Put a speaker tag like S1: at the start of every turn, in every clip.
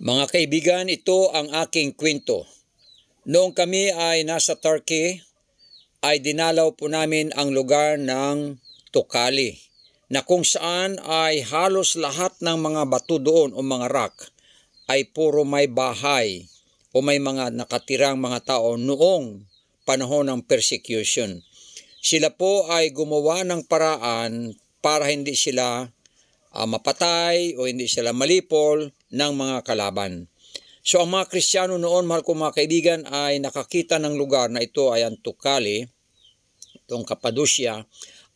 S1: Mga kaibigan, ito ang aking kwento. Noong kami ay nasa Turkey, ay dinalaw po namin ang lugar ng Tukali, na kung saan ay halos lahat ng mga bato doon o mga rock ay puro may bahay o may mga nakatirang mga tao noong panahon ng persecution. Sila po ay gumawa ng paraan para hindi sila mapatay o hindi sila malipol ng mga kalaban. So ang mga Kristiyano noon, mahal ko mga kaibigan, ay nakakita ng lugar na ito ay ang Tukali, itong Cappadocia,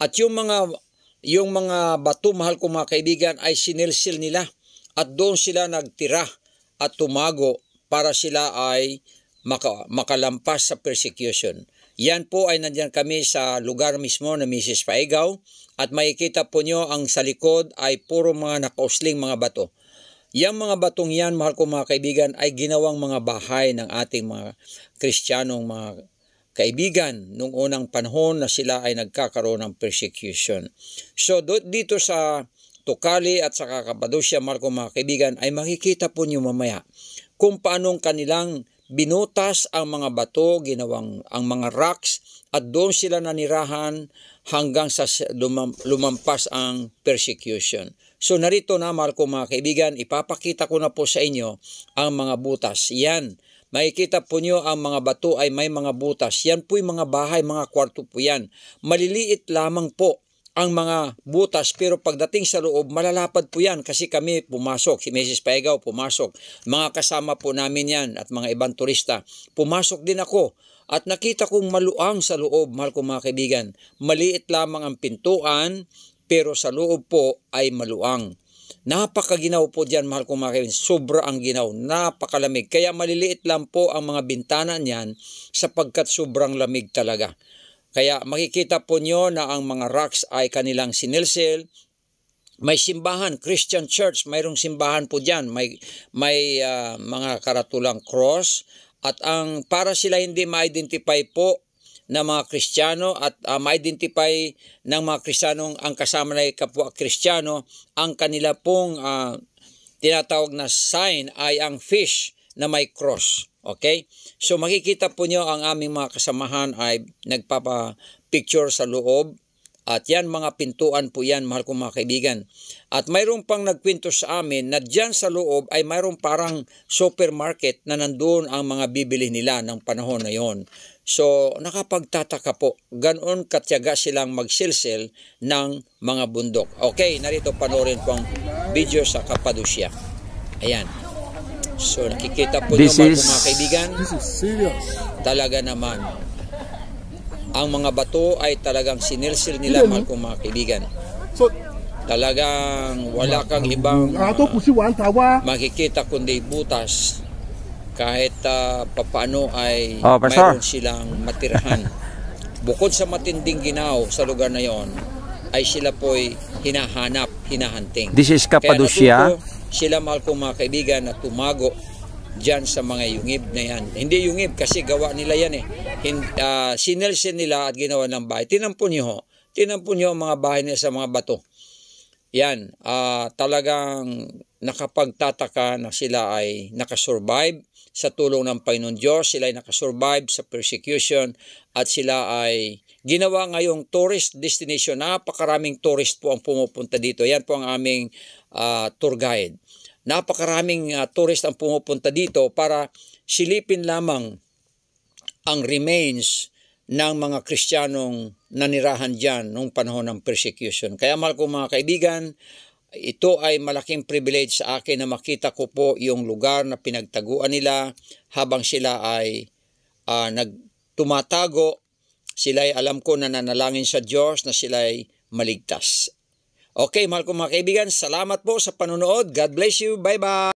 S1: at yung mga bato, mahal ko mga kaibigan, ay sinilsil nila at doon sila nagtira at tumago para sila ay makalampas sa persecution. Yan po ay nandiyan kami sa lugar mismo na Mrs. Paigaw at makikita po nyo ang sa likod ay puro mga nakausling mga bato. Yang mga batong yan, mahal ko mga kaibigan, ay ginawang mga bahay ng ating mga Kristiyanong mga kaibigan nung unang panahon na sila ay nagkakaroon ng persecution. So dito sa Tukali at sa Cappadocia, mahal ko mga kaibigan, ay makikita po nyo mamaya kung paanong kanilang binutas ang mga bato, ginawang ang mga rocks, at doon sila nanirahan hanggang sa lumampas ang persecution. So narito na, mahal ko mga kaibigan, ipapakita ko na po sa inyo ang mga butas. Yan, makikita po nyo ang mga bato ay may mga butas. Yan po'y mga bahay, mga kwarto po yan. Maliliit lamang po ang mga butas, pero pagdating sa loob, malalapad po yan kasi kami pumasok, si Mrs. Paigaw pumasok, mga kasama po namin yan at mga ibang turista, pumasok din ako at nakita kong maluang sa loob, mahal ko mga kaibigan. Maliit lamang ang pintuan, pero sa loob po ay maluang. Napakaginaw po dyan, mahal ko mga kaibigan, sobra ang ginaw, napakalamig, kaya maliliit lang po ang mga bintana niyan sapagkat sobrang lamig talaga. Kaya makikita po nyo na ang mga rocks ay kanilang sinilsil. May simbahan, Christian Church, mayroong simbahan po dyan. May mga karatulang cross. At ang para sila hindi ma-identify po na mga Kristiyano at ma-identify ng mga Kristiyanong ang kasama na kapwa Kristiyano, ang kanila pong tinatawag na sign ay ang fish na may cross. Okay? So makikita po nyo ang aming mga kasamahan ay nagpapa-picture sa loob. At yan, mga pintuan po yan, mahal kong mga kaibigan. At mayroon pang nagkwento sa amin na dyan sa loob ay mayroon parang supermarket na nandun ang mga bibili nila ng panahon na yon. So nakapagtataka po, ganoon katyaga silang magsilsil ng mga bundok. Okay, narito panoorin po ang video sa Cappadocia. Ayan. So nakikita po nyo mga kaibigan, talaga naman ang mga bato ay talagang sinilsil nila, mahal kong mga kaibigan. Talagang wala kang ibang makikita kundi butas, kahit papaano ay mayroon silang matirahan. Bukod sa matinding ginaw sa lugar na yon, ay sila po'y hinahanap, hinahunting.
S2: This is Cappadocia.
S1: Sila, mahal kong mga kaibigan, na tumago dyan sa mga yungib na yan. Hindi yungib kasi gawa nila yan eh. Sinilsin nila at ginawa ng bahay. Tinampon nyo ang mga bahay nila sa mga bato. Yan, talagang nakapagtataka na sila ay nakasurvive sa tulong ng Panginoon Diyos. Sila ay nakasurvive sa persecution at sila ay ginawa ngayong tourist destination. Napakaraming tourist po ang pumupunta dito. Yan po ang aming tour guide. Napakaraming tourist ang pumupunta dito para silipin lamang ang remains ng mga Kristiyanong nanirahan dyan nung panahon ng persecution. Kaya mahal ko mga kaibigan, ito ay malaking privilege sa akin na makita ko po yung lugar na pinagtaguan nila habang sila ay tumatago. Sila ay alam ko na nanalangin sa Diyos na sila ay maligtas. Okay, mahal ko mga kaibigan, salamat po sa panonood. God bless you. Bye-bye.